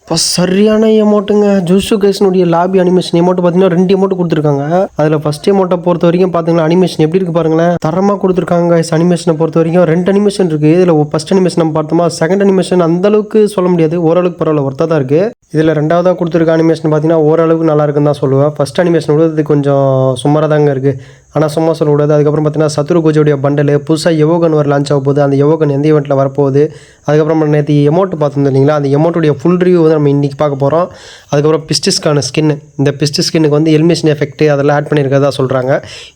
இப்போ சரியான எமௌண்ட்டுங்க. Juice கைஸ்னுடைய lobby animation amount பார்த்தீங்கன்னா 2 எமௌண்ட் கொடுத்துருக்காங்க. அதில் ஃபஸ்ட் எமௌண்ட்டை பொறுத்த வரைக்கும் பார்த்தீங்கன்னா அனிமேஷன் எப்படி இருக்குது பாருங்களேன். தரமாக கொடுத்துருக்காங்க கைஸ். அனிமேஷனை பொறுத்த வரைக்கும் 2 அனிமேஷன் இருக்குது. இதில் ஃபஸ்ட் அனிமேஷன் நம்ம பார்த்தோமா, செகண்ட் அனிமேஷன் அந்தளவுக்கு சொல்ல முடியாது, ஓரளவுக்கு பரவாயில்ல, ஒர்த்தாக தான் இருக்குது. இதில் ரெண்டாவதாக கொடுத்துருக்க அனிமேஷன் பார்த்தீங்கன்னா ஓரளவுக்கு நல்லா இருக்குன்னு தான் சொல்லுவேன். ஃபஸ்ட் அனிமேஷன் கூட இது கொஞ்சம் சுமாராக தாங்க இருக்குது, ஆனால் சும்மா சொல்லக்கூடாது. அதுக்கப்புறம் பார்த்தீங்கன்னா சத்ரு கோஜோடைய பண்டல் புதுசாக எவோகன் ஒரு லான்ச் ஆக போகுது. அந்த எவோகன் எந்த ஈவெண்ட்டில் வரப்போகுது. அதுக்கப்புறம் நம்ம நேற்று எமௌண்ட் பார்த்துருந்தோம் இல்லைங்களா, அந்த எமௌண்ட்டுடைய ஃபுல் ரிவ்யூ வந்து நம்ம இன்றைக்கி பார்க்க போகிறோம். அதுக்கப்புறம் பிஸ்டிஸ்க்கான ஸ்கின், இந்த பிஸ்டிஸ் ஸ்கின்னுக்கு வந்து எலிமினேஷன் எஃபெக்ட் அதெல்லாம் ஆட் பண்ணியிருக்கிறதா சொல்கிறாங்க.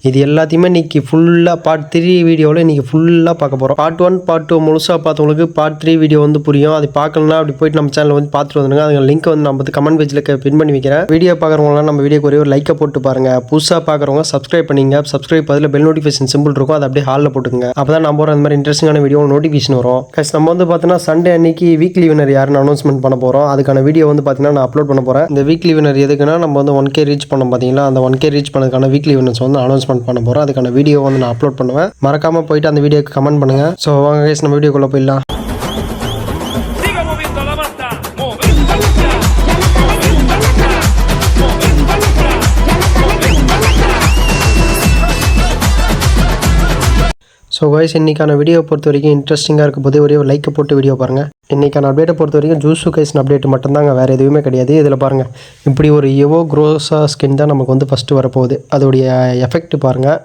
இது எல்லாத்தையுமே இன்றைக்கி ஃபுல்லாக பார்ட் 3 வீடியோவில் இன்றைக்கி ஃபுல்லாக பார்க்க போகிறோம். பார்ட் 1 பார்ட் 2 முழுசாக பார்த்தவங்களுக்கு பார்ட் 3 வீடியோ வந்து புரியும். அது பார்க்கலன்னா அப்படி போய்ட்டு நம்ம சேனலில் வந்து பார்த்துட்டு வந்துடுங்க. அதுங்க லிங்க் வந்து நம்ம கமெண்ட் பேஜில் பின் பண்ணி வைக்கிறேன். வீடியோ பார்க்குறவங்களாம் நம்ம வீடியோக்கு ஒரே ஒரு லைக்கை போட்டு பாருங்கள். புதுசாக பார்க்குறவங்க சப்ஸ்கிரைப் பண்ணிங்க. சப்ஸ்கிரைப் பதில் பெல் நோட்டிஃபிகேஷன் சிம்பிள் இருக்கும், அது அப்படியே ஹாலில் போட்டுங்க. அப்போ தான் நம்ம போகிற அந்த மாதிரி இன்ட்ரெஸ்டிங்கான வீடியோ நோட்டிஃபிகேஷன் வரும். கைஸ் நம்ம வந்து பார்த்தீங்கன்னா சண்டே அன்னைக்கு வீக்லி வினர் யாருன்னு அனௌன்ஸ்மெண்ட் பண்ண போகிறோம். அதுக்கான வீடியோ வந்து பார்த்தீங்கன்னா நான் அப்லோட் பண்ண போகிறேன். இந்த வீக்லி வினர் எதுக்குன்னா நம்ம வந்து 1K ரீச் பண்ணோம் பார்த்தீங்களா, அந்த 1K ரீச் பண்ணதுக்கான வீக்லி வினர்ஸ் வந்து அனௌன்ஸ்மெண்ட் பண்ண போகிறோம். அதுக்கான வீடியோ வந்து நான் அப்லோட் பண்ணுவேன். மறக்காமல் போயிட்டு அந்த வீடியோக்கு கமெண்ட் பண்ணுங்கள். ஸோ வாங்க கைஸ் நம்ம வீடியோக்குள்ளே போயிடலாம். ஸோ கைஸ் இன்றைக்கான வீடியோ பொறுத்த வரைக்கும் இன்ட்ரெஸ்டிங்காக இருக்க போது ஒரே ஒரு லைக்கை போட்டு வீடியோ பாருங்கள். இன்றைக்கான அப்டேட்டை பொறுத்த வரைக்கும் ஜூசு கைஸ்னு அப்டேட் மட்டும்தாங்க, வேறு எதுவுமே கிடையாது. இதில் பாருங்கள், இப்படி ஒரு எவோ க்ரோஸா ஸ்கின் தான் நமக்கு வந்து ஃபஸ்ட்டு வரப்போகுது. அதோடைய எஃபெக்ட் பாருங்கள்,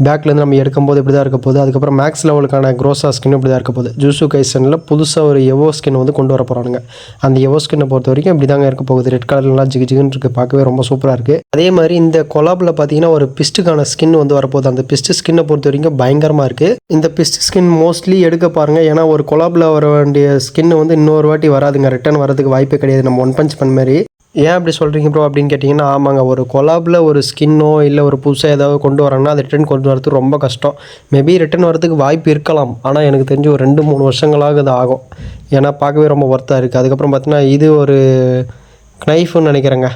பேக்லேருந்து நம்ம எடுக்கும்போது இப்படி தான் இருக்க போகுது. அதுக்கப்புறம் மேக்ஸ் லெவலுக்கான க்ரோஸா ஸ்கின் இப்படி தான் இருக்க போகுது. ஜூசு கைசனில் புதுசாக ஒரு எவோ ஸ்கின் வந்து கொண்டு வர போகிறானுங்க. அந்த எவோ ஸ்கின்னை பொறுத்த வரைக்கும் இப்படி தாங்க இருக்க போகுது. ரெட் கலர்லாம் ஜிகுன்னு இருக்குது, பார்க்கவே ரொம்ப சூப்பராக இருக்குது. அதே மாதிரி இந்த கொலாபில் பார்த்தீங்கன்னா ஒரு பிஸ்ட்டுக்கான ஸ்கின் வந்து வரப்போகுது. அந்த பிஸ்ட் ஸ்கின்னை பொறுத்த வரைக்கும் பயங்கரமாக இருக்குது. இந்த பிஸ்ட் ஸ்கின் மோஸ்ட்லி எடுக்க பாருங்கள், ஏன்னா ஒரு கொலாபில் வர வேண்டிய ஸ்கின் வந்து இன்னொரு வாட்டி வராதுங்க, ரிட்டர்ன் வரதுக்கு வாய்ப்பே கிடையாது. நம்ம ஒன் பஞ்ச் பண்ண மாதிரி. ஏன் அப்படி சொல்கிறீங்க ப்ரோ அப்படின்னு கேட்டிங்கன்னா, ஆமாங்க, ஒரு கொலாபில் ஒரு ஸ்கின்னோ இல்லை ஒரு புதுசாக ஏதாவது கொண்டு வராங்கன்னா அது ரிட்டன் கொண்டு வரதுக்கு ரொம்ப கஷ்டம். மேபி ரிட்டன் வரதுக்கு வாய்ப்பு இருக்கலாம், ஆனால் எனக்கு தெரிஞ்சு ஒரு 2-3 வருஷங்களாக இது ஆகும். ஏன்னா பார்க்கவே ரொம்ப ஒர்த்தாக இருக்குது. அதுக்கப்புறம் பார்த்தீங்கன்னா இது ஒரு நைஃப்னு நினைக்கிறேங்க.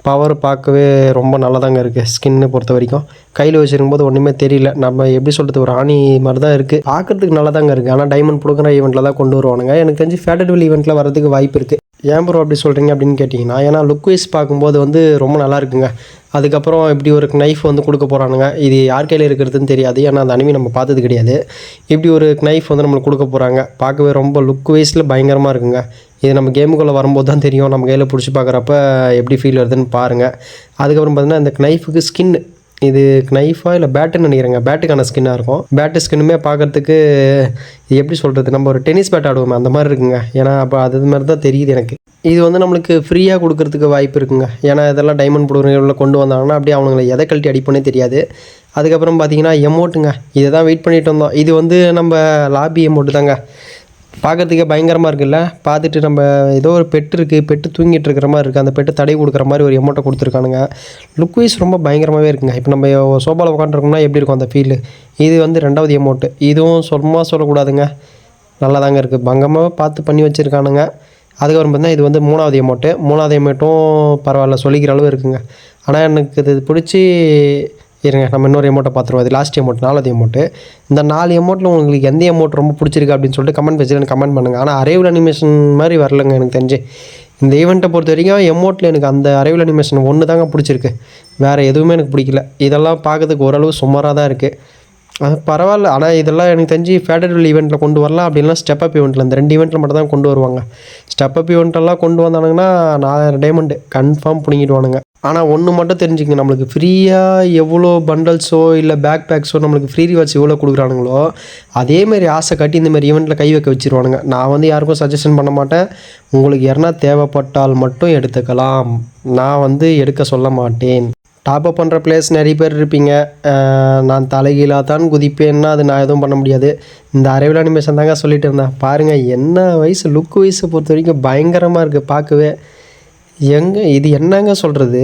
பவர் பார்க்கவே ரொம்ப நல்லதாங்க இருக்குது. ஸ்கின்னு பொறுத்த வரைக்கும் கையில் வச்சுருக்கும்போது ஒன்றுமே தெரியல, நம்ம எப்படி சொல்கிறது, ஒரு ஆணி மாதிரி தான் இருக்குது. பார்க்குறதுக்கு நல்லா தாங்க இருக்குது. ஆனால் டைமண்ட் கொடுக்குற ஈவெண்ட்டில் தான் கொண்டு வருவானுங்க. எனக்கு தெரிஞ்சு ஃபேடபிள் ஈவெண்ட்டில் வரதுக்கு வாய்ப்பு இருக்குது. ஏன் ப்ரோ அப்படி சொல்கிறீங்க அப்படின்னு கேட்டிங்கன்னா, ஏன்னா லுக் வைஸ் பார்க்கும்போது வந்து ரொம்ப நல்லா இருக்குங்க. அதுக்கப்புறம் இப்படி ஒரு நைஃப் வந்து கொடுக்க போகிறானுங்க. இது யார் கையில் இருக்கிறதுன்னு தெரியாது, ஏன்னா அந்த அனிமி நம்ம பார்த்தது கிடையாது. இப்படி ஒரு நைஃப் வந்து நம்மளுக்கு கொடுக்க போகிறாங்க. பார்க்கவே ரொம்ப லுக் வைஸில் பயங்கரமாக இருக்குங்க. இது நம்ம கேமுக்குள்ளே வரும்போது தான் தெரியும், நம்ம கையில் பிடிச்சி பார்க்குறப்ப எப்படி ஃபீல் வருதுன்னு பாருங்கள். அதுக்கப்புறம் பார்த்தீங்கன்னா இந்த நைஃபுக்கு ஸ்கின், இது நைஃபாக இல்லை பேட்டுன்னு நினைக்கிறேங்க, பேட்டுக்கான ஸ்கின்னாக இருக்கும். பேட்டு ஸ்கின்னுமே பார்க்குறதுக்கு இது எப்படி சொல்கிறது, நம்ம ஒரு டென்னிஸ் பேட் ஆடுவோமே அந்த மாதிரி இருக்குங்க. ஏன்னா அப்போ அது மாதிரி தான் தெரியுது எனக்கு. இது வந்து நம்மளுக்கு ஃப்ரீயாக கொடுக்கறதுக்கு வாய்ப்பு இருக்குங்க. ஏன்னா இதெல்லாம் டைமண்ட் ப்ரோக்ராமில் கொண்டு வந்தாங்கன்னா அப்படியே அவங்களை எதை கழட்டி அடிப்போனே தெரியாது. அதுக்கப்புறம் பார்த்தீங்கன்னா எமௌண்ட்டுங்க, இதை தான் வெயிட் பண்ணிட்டு வந்தோம். இது வந்து நம்ம லாபி எமௌண்ட்டு தாங்க. பார்க்குறதுக்கே பயங்கரமாக இருக்குல்ல. பார்த்துட்டு நம்ம ஏதோ ஒரு பெட்டு இருக்குது, பெட்டு தூங்கிட்டு இருக்கிற மாதிரி இருக்குது, அந்த பெட்டு தடை கொடுக்குற மாதிரி ஒரு எமௌண்ட்டை கொடுத்துருக்கானுங்க. லுக் வைஸ் ரொம்ப பயங்கரமாகவே இருக்குங்க. இப்போ நம்ம சோபாவில் உட்காந்துருக்கோம்னா எப்படி இருக்கும் அந்த ஃபீல். இது வந்து 2வது எமௌண்ட்டு. இதுவும் சும்மா சொல்லக்கூடாதுங்க, நல்லா தாங்க இருக்குது. பங்கமாக பார்த்து பண்ணி வச்சுருக்கானுங்க. அதுக்கப்புறம் பார்த்தீங்கன்னா இது வந்து 3வது எமௌண்ட்டு. 3வது எமௌண்ட்டும் பரவாயில்ல, சொல்லிக்கிற அளவு இருக்குங்க. ஆனால் எனக்கு இது பிடிச்சி இருங்க, நம்ம இன்னொரு எமௌண்ட்டை பார்த்துருவோம். அது லாஸ்ட் எமௌண்ட், 4வது எமௌண்ட்டு. இந்த 4 எமௌண்ட்டில் உங்களுக்கு எந்த எமௌண்ட் ரொம்ப பிடிச்சிருக்கு அப்படின்னு சொல்லிட்டு கமெண்ட் பேஜில் கமெண்ட் பண்ணுங்கள். ஆனால் அரைவல் அனிமேஷன் மாதிரி வரலங்க எனக்கு தெரிஞ்சு. இந்த ஈவெண்ட்டை பொறுத்த வரைக்கும் எமௌண்ட்டில் எனக்கு அந்த அரைவல் அனிமேஷன் ஒன்று தாங்க பிடிச்சிருக்கு, வேறு எதுவுமே எனக்கு பிடிக்கல. இதெல்லாம் பார்க்கறதுக்கு ஓரளவு சுமாராக தான் இருக்குது, அது பரவாயில்ல. ஆனால் இதெல்லாம் எனக்கு தெரிஞ்சு ஃபேடபிள் ஈவெண்ட்டில் கொண்டு வரலாம், அப்படின்னா ஸ்டெப் அப் ஈவெண்ட்டில் இந்த 2 ஈவெண்ட்டில் மட்டும் தான் கொண்டு வருவாங்க. ஸ்டெப் அப் ஈவெண்ட்டெல்லாம் கொண்டு வந்தானுங்கன்னா 4000 டைமண்டு கன்ஃபார்ம் பிடிங்கிடுவானுங்க. ஆனால் ஒன்று மட்டும் தெரிஞ்சுக்கங்க, நம்மளுக்கு ஃப்ரீயாக எவ்வளோ பண்டல்ஸோ இல்லை பேக் பேக்ஸோ நம்மளுக்கு ஃப்ரீ ரிவார்ட்ஸ் எவ்வளோ கொடுக்குறானுங்களோ அதேமாதிரி ஆசை காட்டி இந்தமாதிரி ஈவெண்ட்டில் கை வைக்க வச்சுருவானுங்க. நான் வந்து யாருக்கும் சஜஷன் பண்ண மாட்டேன். உங்களுக்கு யாருன்னா தேவைப்பட்டால் மட்டும் எடுத்துக்கலாம், நான் வந்து எடுக்க சொல்ல மாட்டேன். டாப்அப் பண்ணுற பிளேஸ் நிறைய பேர் இருப்பீங்க. நான் தலைகீழாக தான் குதிப்பேன்னா அது நான் எதுவும் பண்ண முடியாது. இந்த அரைவல் அனிமேஷன் தாங்க சொல்லிட்டு இருந்தேன். பாருங்கள், என்ன வயசு லுக் வைஸை பொறுத்த வரைக்கும் பயங்கரமாக இருக்குது பார்க்கவே. இது என்னங்க சொல்கிறது,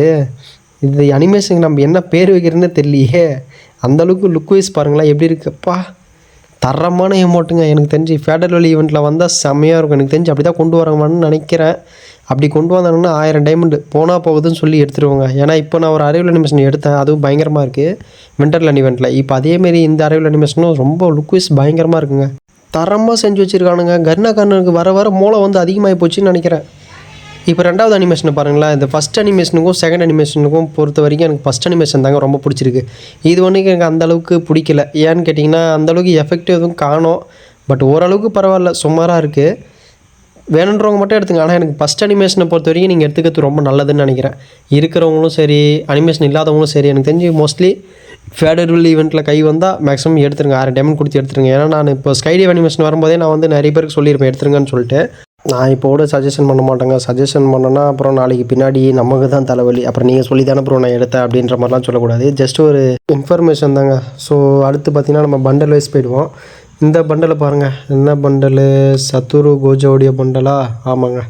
இது அனிமேஷனுக்கு நம்ம என்ன பேர் வைக்கிறதுன்னு தெரியலையே. அந்தளவுக்கு லுக் வைஸ் பாருங்களேன் எப்படி இருக்குப்பா. தரமான எமௌண்ட்டுங்க. எனக்கு தெரிஞ்சு ஃபேடரல் ஈவெண்ட்டில் வந்தால் செம்மையாக இருக்கும். எனக்கு தெரிஞ்சு அப்படி தான் கொண்டு வராங்கன்னு நினைக்கிறேன். அப்படி கொண்டு வந்தாங்கன்னா 1000 டைமண்டு போனால் போகுதுன்னு சொல்லி எடுத்துருவாங்க. ஏன்னா இப்போ நான் ஒரு அரைவல் அனிமேஷன் எடுத்தேன், அதுவும் பயங்கரமாக இருக்குது விண்டர்ல ஈவெண்ட்டில். இப்போ அதேமாரி இந்த அரைவல் அனிமேஷனும் ரொம்ப லுக் வைஸ் பயங்கரமாக இருக்குங்க. தரமாக செஞ்சு வச்சுருக்கானுங்க. கர்னா கண்ணுக்கு வர வர மூளை வந்து அதிகமாகி போச்சுன்னு நினைக்கிறேன். இப்போ ரெண்டாவது அனிமேஷனை பாருங்களேன். இந்த ஃபஸ்ட் அனிமேஷனுக்கும் செகண்ட் அனிமேஷனுக்கும் பொறுத்த வரைக்கும் எனக்கு ஃபஸ்ட் அனிமேஷன் தாங்க ரொம்ப பிடிச்சிருக்கு. இது ஒன்றுக்கு எனக்கு அந்தளவுக்கு பிடிக்கல. ஏன்னு கேட்டிங்கன்னா அந்தளவுக்கு எஃபெக்ட் எதுவும் காணோம். பட் ஓரளவுக்கு பரவாயில்ல, சுமாராக இருக்குது. வேணுன்றவங்க மட்டும் எடுத்துங்க. ஆனால் எனக்கு ஃபஸ்ட் அனிமேஷனை பொறுத்த வரைக்கும் நீங்கள் எடுத்துக்கிறது ரொம்ப நல்லதுன்னு நினைக்கிறேன். இருக்கிறவங்களும் சரி, அனிமேஷன் இல்லாதவங்களும் சரி, எனக்கு தெரிஞ்சு மோஸ்ட்லி ஃபேடரல் ஈவெண்ட்டில் கை வந்தால் மேக்ஸிமம் எடுத்துருங்க. 6 டைமண்ட் கொடுத்து எடுத்துருங்க. ஏன்னா நான் இப்போ ஸ்கைடிவ் அனிமேஷன் வரும்போதே நான் வந்து நிறைய பேருக்கு சொல்லியிருப்பேன் எடுத்துருங்கன்னு சொல்லிட்டு. நான் இப்போட சஜஷன் பண்ண மாட்டேங்க. சஜஷன் பண்ணேன்னா அப்புறம் நாளைக்கு பின்னாடி நமக்கு தான் தலைவலி. அப்புறம் நீங்கள் சொல்லி தானே அப்புறம் நான் எடுத்தேன் அப்படின்ற மாதிரிலாம் சொல்லக்கூடாது. ஜஸ்ட் ஒரு இன்ஃபர்மேஷன் தாங்க. ஸோ அடுத்து பார்த்திங்கன்னா நம்ம பண்டல் வைஸ் போயிடுவோம். இந்த பண்டலை பாருங்கள். என்ன பண்டலு? சத்துரு கோஜாவுடைய பண்டலா? ஆமாங்க,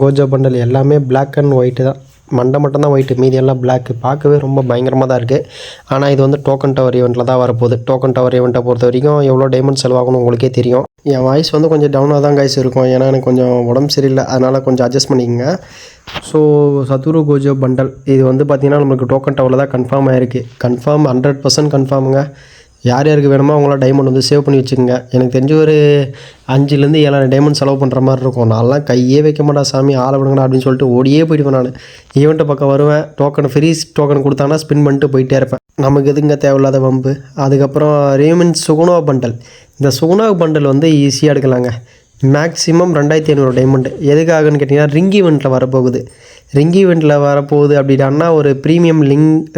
கோஜா பண்டல். எல்லாமே பிளாக் அண்ட் ஒயிட்டு தான். மண்டை மட்டும்தான் ஒயிட்டு, மீதி எல்லாம் பிளாக்கு. பார்க்கவே ரொம்ப பயங்கரமாக தான் இருக்குது. ஆனால் இது வந்து டோக்கன் டவர் ஈவெண்ட்டில் தான் வரப்போகுது. டோக்கன் டவர் ஈவெண்ட்டை பொறுத்த வரைக்கும் எவ்வளோ டைமண்ட் செலவாகணும் உங்களுக்கே தெரியும். என் வாய்ஸ் வந்து கொஞ்சம் டவுனாக தான் கைஸ் இருக்கும். ஏன்னா எனக்கு கொஞ்சம் உடம்பு சரியில்லை, அதனால் கொஞ்சம் அட்ஜஸ்ட் பண்ணிக்கோங்க. ஸோ சத்துரு கோஜோ பண்டல் இது வந்து பார்த்திங்கன்னா நம்மளுக்கு டோக்கன் டவரில் தான் கன்ஃபார்ம் ஆகிருக்கு. கன்ஃபார்ம் 100% கன்ஃபார்முங்க. யார் யாருக்கு வேணுமோ அவங்களாம் டைமண்ட் வந்து சேவ் பண்ணி வச்சுக்கோங்க. எனக்கு தெரிஞ்சு ஒரு 5,000 7,000 டைமண்ட் செலவு பண்ணுற மாதிரி இருக்கும். நான்லாம் கையே வைக்க மாட்டேன் சாமி, ஆளை விடுங்கடா அப்படின்னு சொல்லிட்டு ஓடியே போயிடுவேன். நான் ஈவெண்ட்டை பக்கம் வருவேன், டோக்கன் ஃப்ரீ டோக்கன் கொடுத்தாங்கன்னா ஸ்பின் பண்ணிட்டு போயிட்டே இருப்பேன். நமக்கு எதுங்க தேவையில்லாத வம்பு. அதுக்கப்புறம் ரீமன் சுகுணா பண்டல். இந்த சுகுணா பண்டல் வந்து ஈஸியாக எடுக்கலாங்க. Maximum 2,500 diamond. எதுக்காகன்னு கேட்டிங்கன்னா ரிங் ஈவெண்ட்டில் வரப்போகுது. ரிங் ஈவெண்ட்டில் வரப்போகுது அப்படின்னா ஒரு ப்ரீமியம்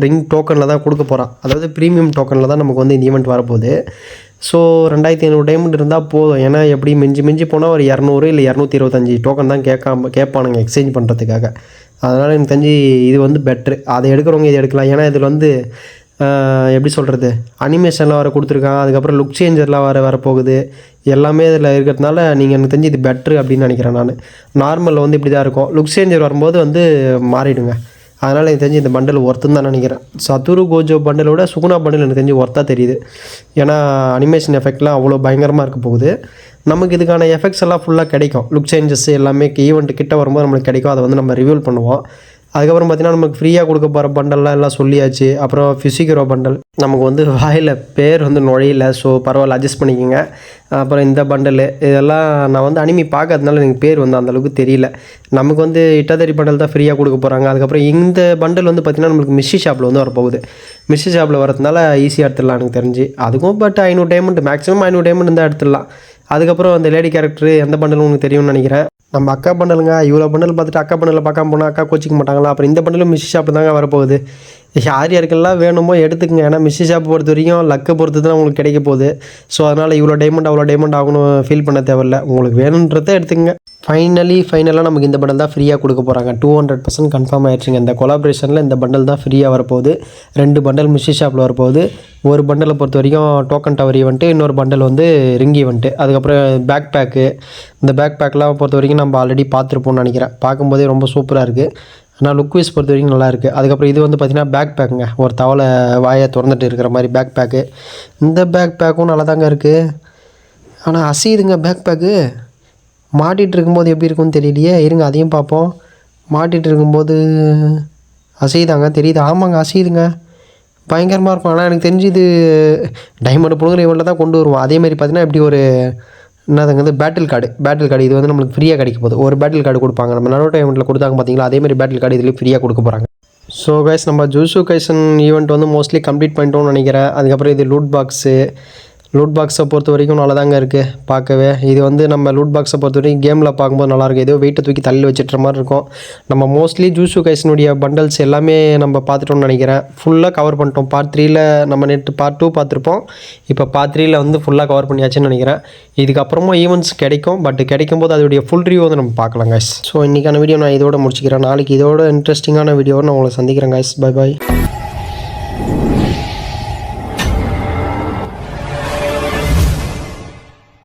ரிங் டோக்கனில் தான் கொடுக்க போகிறான். அதாவது ப்ரீமியம் டோக்கனில் தான் நமக்கு வந்து இந்த ஈவெண்ட் வரப்போகுது. ஸோ 2,500 டைமண்ட் இருந்தால் போதும். ஏன்னா எப்படி மிஞ்சி போனால் ஒரு 200 இல்லை 225 டோக்கன் தான் கேட்பானுங்க எக்ஸ்சேஞ்ச் பண்ணுறதுக்காக. அதனால் எனக்கு தெரிஞ்சு இது வந்து பெட்ரு. அதை எடுக்கிறவங்க இதை எடுக்கலாம். ஏன்னா இதில் வந்து எப்படி சொல்கிறது, அனிமேஷன்லாம் வர கொடுத்துருக்காங்க. அதுக்கப்புறம் லுக் சேஞ்சர்லாம் வரப்போகுது. எல்லாமே இதில் இருக்கிறதுனால நீங்கள் எனக்கு தெரிஞ்சு இது பெட்ரு அப்படின்னு நினைக்கிறேன். நான் நார்மலில் வந்து இப்படி தான் இருக்கும். லுக் சேஞ்சர் வரும்போது வந்து மாறிடுங்க. அதனால் எனக்கு தெரிஞ்சு இந்த பண்டல் ஒர்த்துன்னு தான் நினைக்கிறேன். சத்துரு கோஜோ பண்டலோட சுகுணா பண்டல் எனக்கு தெரிஞ்சு ஒர்த்தாக தெரியுது. ஏன்னா அனிமேஷன் எஃபெக்ட்லாம் அவ்வளோ பயங்கரமாக இருக்க போகுது. நமக்கு இதுக்கான எஃபெக்ட்ஸ் எல்லாம் ஃபுல்லாக கிடைக்கும். லுக் சேஞ்சஸ் எல்லாமே ஈவெண்ட் கிட்ட வரும்போது நம்மளுக்கு கிடைக்கும். அதை வந்து நம்ம ரிவீல் பண்ணுவோம். அதுக்கப்புறம் பார்த்திங்கன்னா நமக்கு ஃப்ரீயாக கொடுக்க போகிற பண்டல்லாம் எல்லாம் சொல்லியாச்சு. அப்புறம் ஃபிசிகரோ பண்டல் நமக்கு வந்து வாயில் பேர் வந்து நுழையில. ஸோ பரவாயில்ல, அட்ஜஸ்ட் பண்ணிக்கோங்க. அப்புறம் இந்த பண்டலு இதெல்லாம் நான் வந்து அனிமி பார்க்கறதுனால எனக்கு பேர் வந்து அந்தளவுக்கு தெரியல. நமக்கு வந்து இட்டாதரி பண்டல் தான் ஃப்ரீயாக கொடுக்க போகிறாங்க. அதுக்கப்புறம் இந்த பண்டல் வந்து பார்த்திங்கன்னா நம்மளுக்கு மிஷி ஷாப்பில் வந்து வரப்போகுது. மிஷி ஷாப்பில் வரதுனால ஈஸியாக எடுத்துடலாம் எனக்கு தெரிஞ்சு. அதுக்கும் பட் 500 டைமண்ட் மேக்ஸிமம் 500 டைமண்ட் இருந்தால் எடுத்துடலாம். அதுக்கப்புறம் அந்த லேடி கேரக்டர் எந்த பண்டலும் உங்களுக்கு தெரியும்னு நினைக்கிறேன். நம்ம அக்கா பண்டலுங்க. இவ்வளோ பண்டல் பார்த்துட்டு அக்கா பண்டலில் பார்க்காம போனால் அக்கா கோச்சிக்க மாட்டாங்களா? அப்புறம் இந்த பண்டலும் மிஷி ஷாப்பில் தாங்க வரப்போகுது. யாருக்கெல்லாம் வேணுமோ எடுத்துக்கங்க. ஏன்னா மிஷி ஷாப் பொறுத்த வரைக்கும் லக்கை பொறுத்து தான் உங்களுக்கு கிடைக்க போகுது. ஸோ அதனால் இவ்வளோ டைமண்ட் அவ்வளோ டைமண்ட் ஆகணும் ஃபீல் பண்ண தேவையில்லை. உங்களுக்கு வேணுன்றதை எடுத்துக்கங்க. ஃபைனலாக நமக்கு இந்த பண்டல் தான் ஃப்ரீயாக கொடுக்க போகிறாங்க. 200% கன்ஃபார்ம் ஆயிடுச்சுங்க. இந்த கொலாபரேஷனில் இந்த பண்டல் தான் ஃப்ரீயாக வரப்போகுது. 2 பண்டல் மிஷி ஷாப்பில் வரப்போகுது. ஒரு பண்டலை பொறுத்த வரைக்கும் டோக்கன் டவர் ஈவெண்ட்டு, இன்னொரு பண்டல் வந்து ரிங் ஈவெண்ட்டு. அதுக்கப்புறம் பேக் பேக்கு. இந்த பேக் பேக்லாம் பொறுத்த வரைக்கும் நம்ம ஆல்ரெடி பார்த்துருப்போம்னு நினைக்கிறேன். பார்க்கும்போதே ரொம்ப சூப்பராக இருக்குது. ஆனால் லுக் வைஸ் பொறுத்த வரைக்கும் நல்லாயிருக்கு. அதுக்கப்புறம் இது வந்து பார்த்திங்கன்னா பேக் பேக்குங்க. ஒரு தவளை வாயை திறந்துட்டு இருக்கிற மாதிரி பேக் பேக்கு. இந்த பேக் பேக்கும் நல்லா தாங்க இருக்குது. ஆனால் அசையுதுங்க பேக் பேக்கு. மாட்டிகிட்டு இருக்கும்போது எப்படி இருக்குன்னு தெரியலையே. இருங்க அதையும் பார்ப்போம். மாட்டிகிட்டு இருக்கும்போது அசையுதாங்க, தெரியுது. ஆமாங்க, அசையுதுங்க. பயங்கரமாக இருக்கும். ஆனால் எனக்கு தெரிஞ்சு இது டைமண்ட் புடுங்குற ஈவெண்ட்டில் தான் கொண்டு வருவோம். அதேமாதிரி பார்த்தீங்கன்னா இப்படி ஒரு என்னதுங்க வந்து பேட்டில் கார்டு இது வந்து நம்மளுக்கு ஃப்ரீயாக கிடைக்க போகுது. ஒரு பேட்டில் கார்டு கொடுப்பாங்க. நம்ம நரோட்டோ ஈவெண்ட்டில் கொடுத்தாங்க பார்த்தீங்களா, அதேமாதிரி பேட்டில் கார்டு இதுலேயும் ஃப்ரீயாக கொடுக்க போகிறாங்க. ஸோ கைஸ், நம்ம ஜூசு கைசன் ஈவெண்ட் வந்து மோஸ்ட்லி கம்ப்ளீட் பண்ணிட்டோம்னு நினைக்கிறேன். அதுக்கப்புறம் இது லூட் பாக்ஸை பொறுத்த வரைக்கும் நல்லா தாங்க இருக்குது பார்க்கவே. இது வந்து நம்ம லூட் பாக்ஸை பொறுத்த வரைக்கும் கேமில் பார்க்கும்போது நல்லாயிருக்கும். ஏதோ வெயிட்டை தூக்கி தள்ளி வச்சுட்டுற மாதிரி இருக்கும். நம்ம மோஸ்ட்லி ஜூசு கைசனுடைய பண்டல்ஸ் எல்லாமே நம்ம பார்த்துட்டோம்னு நினைக்கிறேன். ஃபுல்லாக கவர் பண்ணிட்டோம். பார்ட் 3ல் நம்ம நேற்று பார்ட் 2 பார்த்துருப்போம். இப்போ பார்ட் 3ல் வந்து ஃபுல்லாக கவர் பண்ணியாச்சுன்னு நினைக்கிறேன். இதுக்கப்புறமா ஈவெண்ட்ஸ் கிடைக்கும். பட் கிடைக்கும் போது அதோடைய ஃபுல் ரிவ்யூ வந்து நம்ம பார்க்கலாம் கைஸ். ஸோ இன்றைக்கான வீடியோ நான் இதோட முடிச்சுக்கிறேன். நாளைக்கு இதோட இன்ட்ரெஸ்டிங்கான வீடியோவை நான் உங்களை சந்திக்கிறேன் கைஸ். Bye bye.